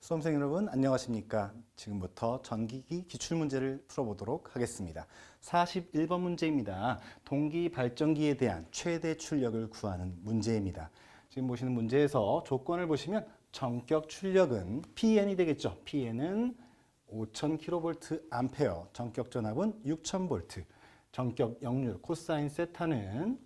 수험생 여러분 안녕하십니까? 지금부터 전기기 기출문제를 풀어보도록 하겠습니다. 41번 문제입니다. 동기 발전기에 대한 최대 출력을 구하는 문제입니다. 지금 보시는 문제에서 조건을 보시면 전격 출력은 PN이 되겠죠. PN은 5000kV 암페어, 전격 전압은 6000V, 전격 역률 코사인 세타는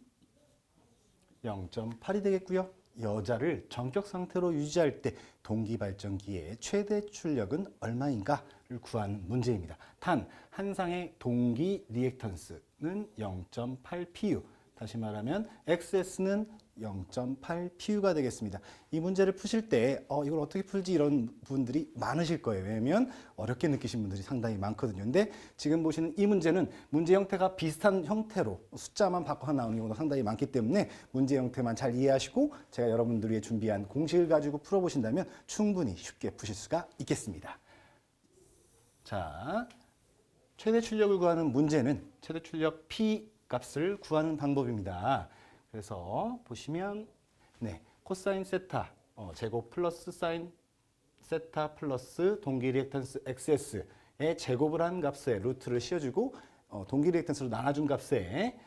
0.8이 되겠고요. 여자를 전격 상태로 유지할 때 동기 발전기의 최대 출력은 얼마인가를 구하는 문제입니다. 단 한 상의 동기 리액턴스는 0.8PU, 다시 말하면 XS는 0.8PU가 되겠습니다. 이 문제를 푸실 때 이걸 어떻게 풀지 이런 분들이 많으실 거예요. 왜냐하면 어렵게 느끼신 분들이 상당히 많거든요. 근데 지금 보시는 이 문제는 문제 형태가 비슷한 형태로 숫자만 바꿔 나오는 경우가 상당히 많기 때문에 문제 형태만 잘 이해하시고 제가 여러분들 위해 준비한 공식을 가지고 풀어보신다면 충분히 쉽게 푸실 수가 있겠습니다. 자, 최대 출력을 구하는 문제는 최대 출력 P 값을 구하는 방법입니다. 그래서 보시면 코사인 세타 제곱 플러스 사인 세타 플러스 동기 리액턴스 XS의 제곱을 한 값에 루트를 씌워주고 동기 리액턴스로 나눠준 값에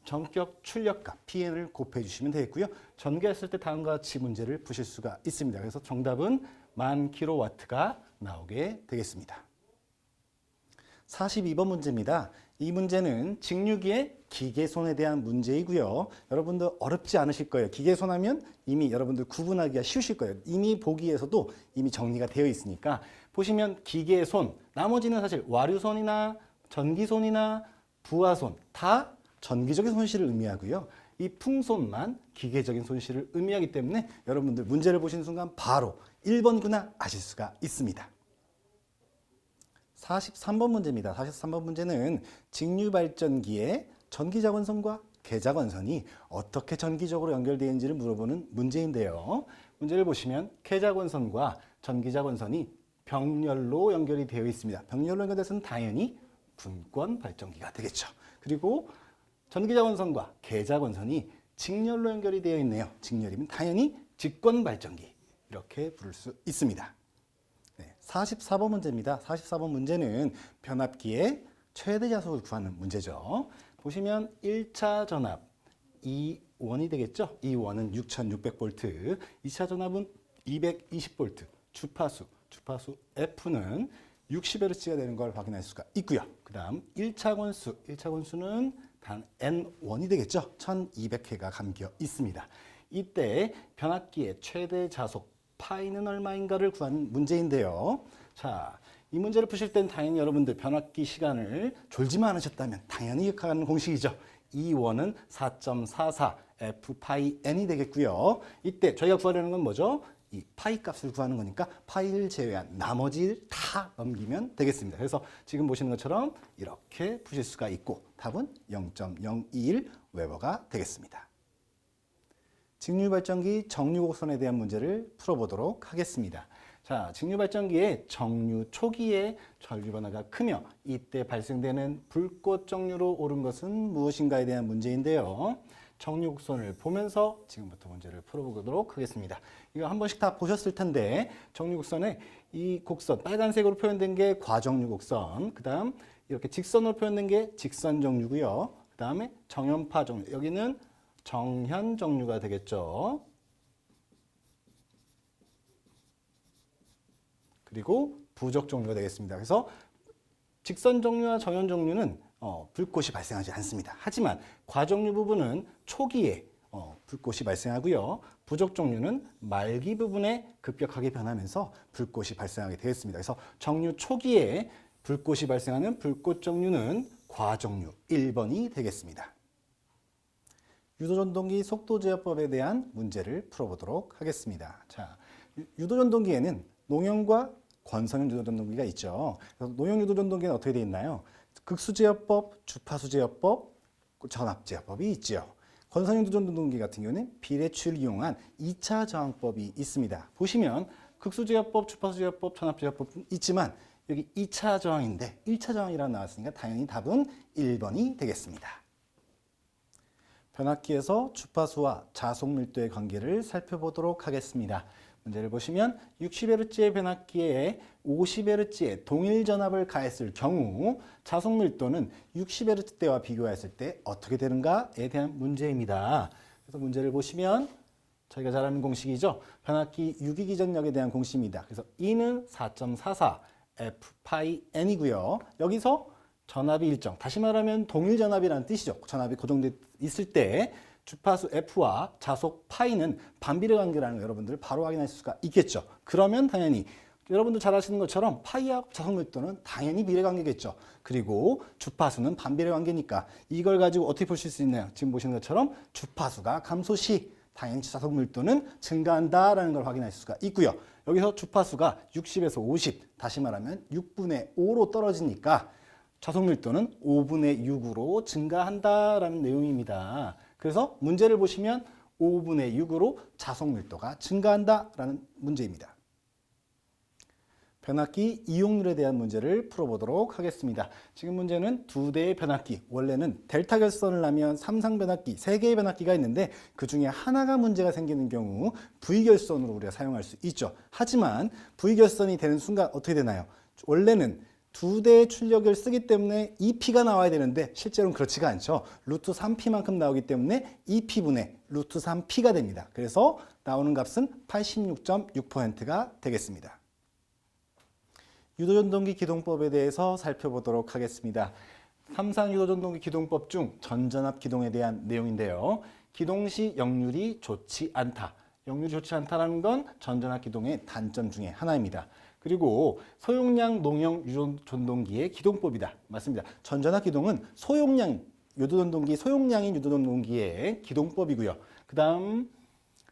전격 출력값 PN을 곱해주시면 되겠고요. 전개했을 때 다음과 같이 문제를 푸실 수가 있습니다. 그래서 정답은 1000kW가 나오게 되겠습니다. 42번 문제입니다. 이 문제는 직류기의 기계손에 대한 문제이고요. 여러분들 어렵지 않으실 거예요. 기계손 하면 이미 여러분들 구분하기가 쉬우실 거예요. 이미 보기에서도 이미 정리가 되어 있으니까 보시면 기계손, 나머지는 사실 와류손이나 전기손이나 부하손 다 전기적인 손실을 의미하고요. 이 풍손만 기계적인 손실을 의미하기 때문에 여러분들 문제를 보시는 순간 바로 1번구나 아실 수가 있습니다. 43번 문제입니다. 43번 문제는 직류발전기의 전기자권선과 개자권선이 어떻게 전기적으로 연결되어 있는지를 물어보는 문제인데요. 문제를 보시면 개자권선과 전기자권선이 병렬로 연결이 되어 있습니다. 병렬로 연결돼서는 당연히 분권 발전기가 되겠죠. 그리고 전기자권선과 개자권선이 직렬로 연결이 되어 있네요. 직렬이면 당연히 직권 발전기 이렇게 부를 수 있습니다. 44번 문제입니다. 44번 문제는 변압기의 최대 자속을 구하는 문제죠. 보시면 1차 전압 E1이 되겠죠. E1은 6600V, 2차 전압은 220V, 주파수 F는 60Hz가 되는 걸 확인할 수가 있고요. 그 다음 1차 권수는 단 N1이 되겠죠. 1200회가 감겨 있습니다. 이때 변압기의 최대 자속 파이는 얼마인가를 구하는 문제인데요. 자, 이 문제를 푸실 땐 당연히 여러분들 변압기 시간을 졸지만 않으셨다면 당연히 기억하는 공식이죠. E1은 4.44 F 파이 N이 되겠고요. 이때 저희가 구하려는 건 뭐죠? 이 파이 값을 구하는 거니까 파이를 제외한 나머지를 다 넘기면 되겠습니다. 그래서 지금 보시는 것처럼 이렇게 푸실 수가 있고 답은 0.021 웨버가 되겠습니다. 직류발전기 정류곡선에 대한 문제를 풀어보도록 하겠습니다. 자, 직류발전기의 정류 초기에 전류 변화가 크며 이때 발생되는 불꽃 정류로 오른 것은 무엇인가에 대한 문제인데요. 정류곡선을 보면서 지금부터 문제를 풀어보도록 하겠습니다. 이거 한 번씩 다 보셨을 텐데 정류곡선에 이 곡선 빨간색으로 표현된 게 과정류곡선, 그 다음 이렇게 직선으로 표현된 게 직선 정류고요. 그 다음에 정연파 정류, 여기는 정현 정류가 되겠죠. 그리고 부적 정류가 되겠습니다. 그래서 직선 정류와 정현 정류는 불꽃이 발생하지 않습니다. 하지만 과정류 부분은 초기에 불꽃이 발생하고요. 부적 정류는 말기 부분에 급격하게 변하면서 불꽃이 발생하게 되었습니다. 그래서 정류 초기에 불꽃이 발생하는 불꽃 정류는 과정류 1번이 되겠습니다. 유도전동기 속도제어법에 대한 문제를 풀어보도록 하겠습니다. 자, 유도전동기에는 농형과 권선형 유도전동기가 있죠. 그래서 농형 유도전동기는 어떻게 되어 있나요? 극수제어법, 주파수제어법, 전압제어법이 있죠. 권선형 유도전동기 같은 경우는 비례추를 이용한 2차 저항법이 있습니다. 보시면 극수제어법, 주파수제어법, 전압제어법은 있지만 여기 2차 저항인데 1차 저항이라고 나왔으니까 당연히 답은 1번이 되겠습니다. 변압기에서 주파수와 자속 밀도의 관계를 살펴보도록 하겠습니다. 문제를 보시면 60Hz의 변압기에 50Hz의 동일 전압을 가했을 경우 자속 밀도는 60Hz대와 비교했을 때 어떻게 되는가에 대한 문제입니다. 그래서 문제를 보시면 저희가 잘 아는 공식이죠. 변압기 유기기전력에 대한 공식입니다. 그래서 E는 4.44 F 파이 N이고요. 여기서 전압이 일정, 다시 말하면 동일 전압이라는 뜻이죠. 전압이 고정돼 있을 때 주파수 F와 자속 파이는 반비례 관계라는 거 여러분들 바로 확인하실 수가 있겠죠. 그러면 당연히 여러분들 잘 아시는 것처럼 파이와 자속 밀도는 당연히 비례 관계겠죠. 그리고 주파수는 반비례 관계니까 이걸 가지고 어떻게 보실 수 있나요? 지금 보시는 것처럼 주파수가 감소 시 당연히 자속 밀도는 증가한다라는 걸 확인할 수가 있고요. 여기서 주파수가 60에서 50, 다시 말하면 6분의 5로 떨어지니까 자속 밀도는 5분의 6으로 증가한다라는 내용입니다. 그래서 문제를 보시면 5분의 6으로 자속 밀도가 증가한다라는 문제입니다. 변압기 이용률에 대한 문제를 풀어보도록 하겠습니다. 지금 문제는 두 대의 변압기, 원래는 델타 결선을 하면 삼상 변압기, 세 개의 변압기가 있는데 그 중에 하나가 문제가 생기는 경우 V 결선으로 우리가 사용할 수 있죠. 하지만 V 결선이 되는 순간 어떻게 되나요? 원래는 두 대의 출력을 쓰기 때문에 2P가 나와야 되는데 실제로는 그렇지가 않죠. 루트 3P만큼 나오기 때문에 2P분의 루트 3P가 됩니다. 그래서 나오는 값은 86.6%가 되겠습니다. 유도전동기 기동법에 대해서 살펴보도록 하겠습니다. 삼상 유도전동기 기동법 중 전전압 기동에 대한 내용인데요. 기동 시 역률이 좋지 않다. 역률이 좋지 않다는 건 전전압 기동의 단점 중에 하나입니다. 그리고 소용량 농형 유도전동기의 기동법이다. 맞습니다. 전전압 기동은 소용량 유도전동기, 소용량인 유도전동기의 기동법이고요. 그 다음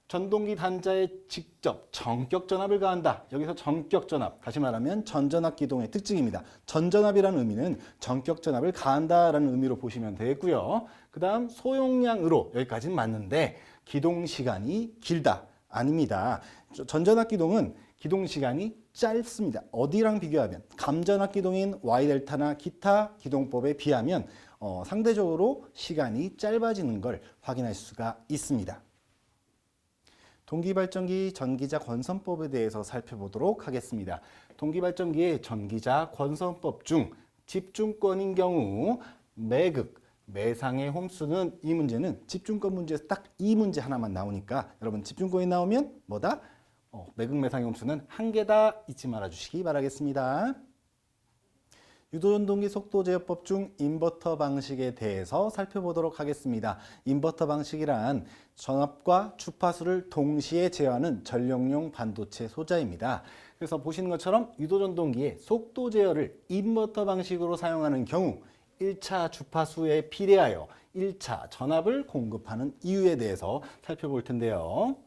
전동기 단자에 직접 전격 전압을 가한다. 여기서 전격 전압, 다시 말하면 전전압 기동의 특징입니다. 전전압이라는 의미는 전격 전압을 가한다라는 의미로 보시면 되겠고요. 그 다음 소용량으로 여기까지는 맞는데 기동 시간이 길다. 아닙니다. 전전압 기동은 기동 시간이 짧습니다. 어디랑 비교하면 감전압 기동인 Y델타나 기타 기동법에 비하면 상대적으로 시간이 짧아지는 걸 확인할 수가 있습니다. 동기발전기 전기자 권선법에 대해서 살펴보도록 하겠습니다. 동기발전기의 전기자 권선법 중 집중권인 경우 매극, 매상의 홈수는 이 문제는 집중권 문제에서 딱 이 문제 하나만 나오니까 여러분 집중권이 나오면 뭐다? 매극, 매상의 홈수는 한 개다 잊지 말아 주시기 바라겠습니다. 유도전동기 속도 제어법 중 인버터 방식에 대해서 살펴보도록 하겠습니다. 인버터 방식이란 전압과 주파수를 동시에 제어하는 전력용 반도체 소자입니다. 그래서 보시는 것처럼 유도전동기의 속도 제어를 인버터 방식으로 사용하는 경우 1차 주파수에 비례하여 1차 전압을 공급하는 이유에 대해서 살펴볼 텐데요.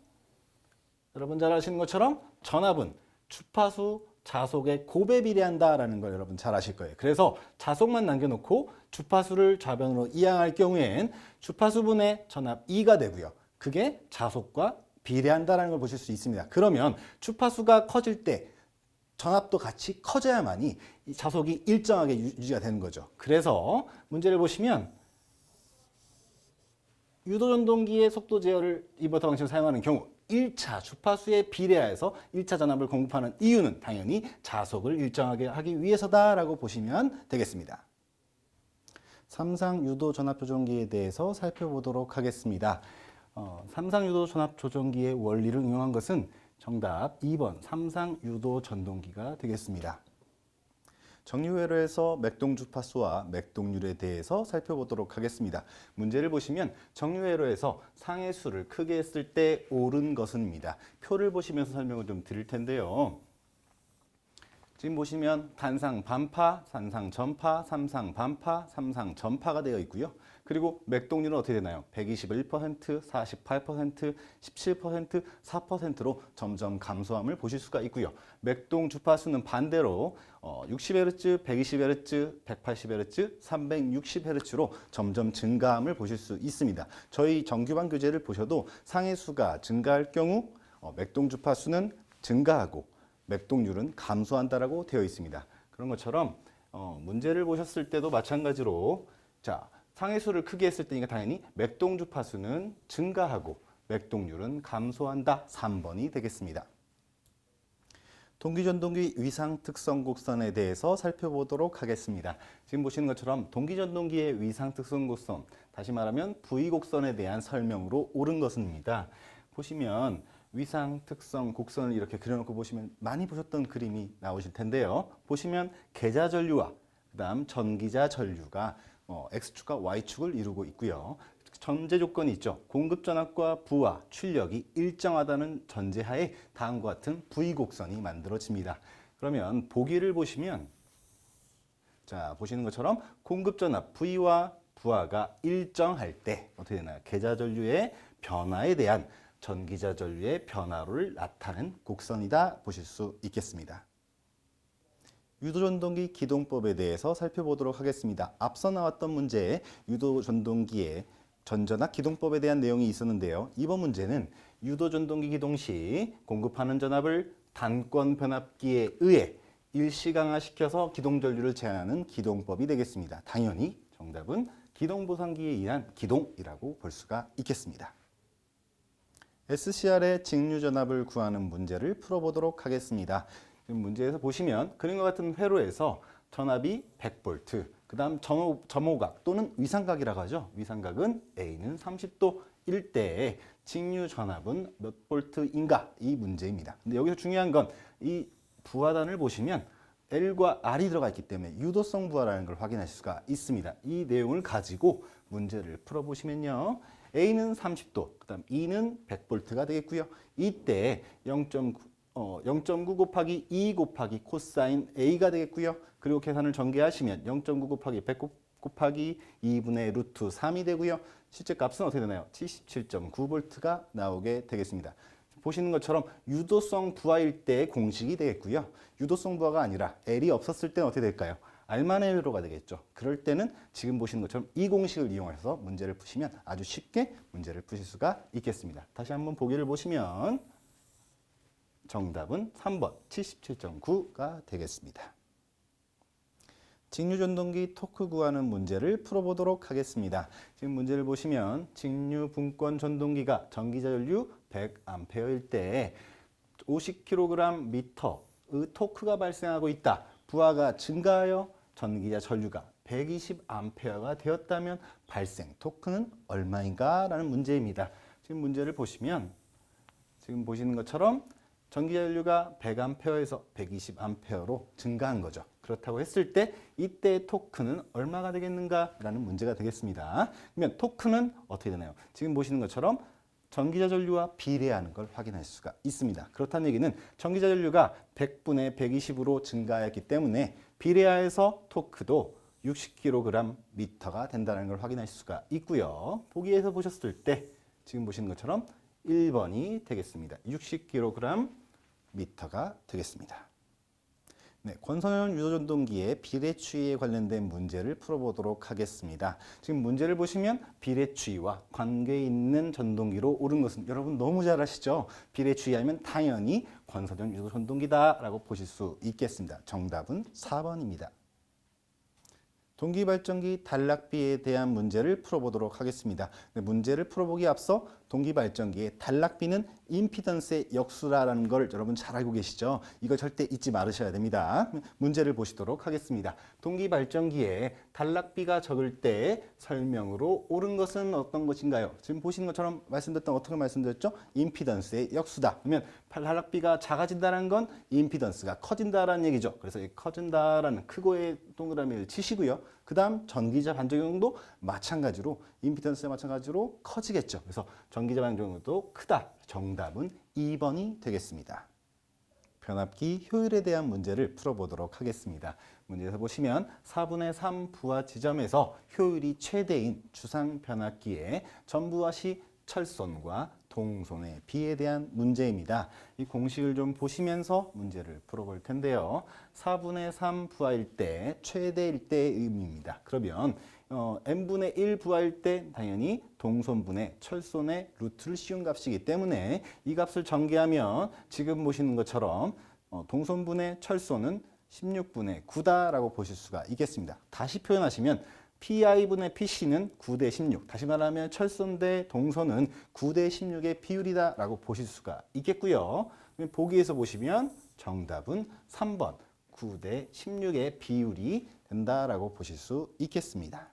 여러분 잘 아시는 것처럼 전압은 주파수 자속에 곱에 비례한다라는 걸 여러분 잘 아실 거예요. 그래서 자속만 남겨놓고 주파수를 좌변으로 이항할 경우엔 주파수분의 전압 2가 되고요. 그게 자속과 비례한다라는 걸 보실 수 있습니다. 그러면 주파수가 커질 때 전압도 같이 커져야만이 이 자속이 일정하게 유지가 되는 거죠. 그래서 문제를 보시면 유도전동기의 속도 제어를 인버터 방식을 사용하는 경우 1차 주파수에 비례해서 1차 전압을 공급하는 이유는 당연히 자속을 일정하게 하기 위해서다라고 보시면 되겠습니다. 삼상 유도 전압 조정기에 대해서 살펴보도록 하겠습니다. 삼상 유도 전압 조정기의 원리를 응용한 것은 정답 2번 삼상 유도 전동기가 되겠습니다. 정류회로에서 맥동 주파수와 맥동률에 대해서 살펴보도록 하겠습니다. 문제를 보시면 정류회로에서 상해수를 크게 했을 때 옳은 것은입니다. 표를 보시면서 설명을 좀 드릴 텐데요. 지금 보시면 단상 반파, 산상 전파, 삼상 반파, 삼상 전파가 되어 있고요. 그리고 맥동률은 어떻게 되나요? 121%, 48%, 17%, 4%로 점점 감소함을 보실 수가 있고요. 맥동 주파수는 반대로 60Hz, 120Hz, 180Hz, 360Hz로 점점 증가함을 보실 수 있습니다. 저희 정규반 교재를 보셔도 상해수가 증가할 경우 맥동 주파수는 증가하고 맥동률은 감소한다라고 되어 있습니다. 그런 것처럼 문제를 보셨을 때도 마찬가지로 자 상해수를 크게 했을 때니까 당연히 맥동 주파수는 증가하고 맥동률은 감소한다. 3번이 되겠습니다. 동기전동기 위상특성 곡선에 대해서 살펴보도록 하겠습니다. 지금 보시는 것처럼 동기전동기의 위상특성 곡선, 다시 말하면 V곡선에 대한 설명으로 옳은 것입니다. 보시면 위상특성 곡선을 이렇게 그려놓고 보시면 많이 보셨던 그림이 나오실 텐데요. 보시면 계자전류와 그다음 전기자전류가 X축과 Y축을 이루고 있고요. 전제 조건이 있죠. 공급전압과 부하, 출력이 일정하다는 전제하에 다음과 같은 V곡선이 만들어집니다. 그러면 보기를 보시면 자, 보시는 것처럼 공급전압 V와 부하가 일정할 때 어떻게 되나요? 계자전류의 변화에 대한 전기자전류의 변화를 나타낸 곡선이다 보실 수 있겠습니다. 유도전동기 기동법에 대해서 살펴보도록 하겠습니다. 앞서 나왔던 문제에 유도전동기의 전전압 기동법에 대한 내용이 있었는데요. 이번 문제는 유도전동기 기동 시 공급하는 전압을 단권 변압기에 의해 일시강화시켜서 기동전류를 제한하는 기동법이 되겠습니다. 당연히 정답은 기동보상기에 의한 기동이라고 볼 수가 있겠습니다. SCR의 직류전압을 구하는 문제를 풀어보도록 하겠습니다. 지금 문제에서 보시면 그림과 같은 회로에서 전압이 100V, 그 다음 점호각 또는 위상각이라고 하죠. 위상각은 A는 30도일 때에 직류 전압은 몇 볼트인가? 이 문제입니다. 근데 여기서 중요한 건 이 부하단을 보시면 L과 R이 들어가 있기 때문에 유도성 부하라는 걸 확인하실 수가 있습니다. 이 내용을 가지고 문제를 풀어보시면요. A는 30도, 그 다음 E는 100V가 되겠고요. 이때 0.9 곱하기 2 곱하기 코사인 A가 되겠고요. 그리고 계산을 전개하시면 0.9 곱하기 100 곱하기 2분의 루트 3이 되고요. 실제 값은 어떻게 되나요? 77.9V가 나오게 되겠습니다. 보시는 것처럼 유도성 부하일 때의 공식이 되겠고요. 유도성 부하가 아니라 L이 없었을 때는 어떻게 될까요? R만의 회로가 되겠죠. 그럴 때는 지금 보시는 것처럼 이 공식을 이용해서 문제를 푸시면 아주 쉽게 문제를 푸실 수가 있겠습니다. 다시 한번 보기를 보시면 정답은 3번 77.9가 되겠습니다. 직류전동기 토크 구하는 문제를 풀어보도록 하겠습니다. 지금 문제를 보시면 직류 분권 전동기가 전기전류 100A일 때 50kg/m의 토크가 발생하고 있다. 부하가 증가하여 전기자 전류가 120A가 되었다면 발생 토크는 얼마인가? 라는 문제입니다. 지금 문제를 보시면 지금 보시는 것처럼 전기전류가 100A에서 120A로 증가한 거죠. 그렇다고 했을 때 이때 토크는 얼마가 되겠는가라는 문제가 되겠습니다. 그러면 토크는 어떻게 되나요? 지금 보시는 것처럼 전기자전류와 비례하는 걸 확인할 수가 있습니다. 그렇다는 얘기는 전기자전류가 100분의 120으로 증가했기 때문에 비례하여서 토크도 60kg/m가 된다는 걸 확인할 수가 있고요. 보기에서 보셨을 때 지금 보시는 것처럼 1번이 되겠습니다. 60kg/m가 되겠습니다. 네, 권선현 유도전동기의 비례추위에 관련된 문제를 풀어보도록 하겠습니다. 지금 문제를 보시면 비례추위와 관계 있는 전동기로 옳은 것은 여러분 너무 잘 아시죠? 비례추위 하면 당연히 권선현 유도전동기다라고 보실 수 있겠습니다. 정답은 4번입니다. 동기발전기 단락비에 대한 문제를 풀어보도록 하겠습니다. 문제를 풀어보기에 앞서 동기발전기의 단락비는 임피던스의 역수라는 걸 여러분 잘 알고 계시죠? 이거 절대 잊지 말으셔야 됩니다. 문제를 보시도록 하겠습니다. 동기발전기에 단락비가 적을 때 설명으로 옳은 것은 어떤 것인가요? 지금 보시는 것처럼 말씀드렸던 어떻게 말씀드렸죠? 임피던스의 역수다. 그러면 단락비가 작아진다는 건 임피던스가 커진다라는 얘기죠. 그래서 이 커진다라는 크고의 동그라미를 치시고요. 그 다음 전기자 반작용도 마찬가지로 임피던스에 마찬가지로 커지겠죠. 그래서 전기자 반작용도 크다. 정답은 2번이 되겠습니다. 변압기 효율에 대한 문제를 풀어보도록 하겠습니다. 문제에서 보시면 4분의 3 부하 지점에서 효율이 최대인 주상 변압기의 전부하 시 철손과 동손의 비에 대한 문제입니다. 이 공식을 좀 보시면서 문제를 풀어볼 텐데요. 4분의 3 부하일 때 최대일 때의 의미입니다. 그러면 n분의 1 부하일 때 당연히 동손분의 철손의 루트를 씌운 값이기 때문에 이 값을 전개하면 지금 보시는 것처럼 동손분의 철손은 16분의 9다라고 보실 수가 있겠습니다. 다시 표현하시면 PI분의 PC는 9대 16. 다시 말하면 철손 대 동손은 9대 16의 비율이다라고 보실 수가 있겠고요. 보기에서 보시면 정답은 3번 9대 16의 비율이 된다라고 보실 수 있겠습니다.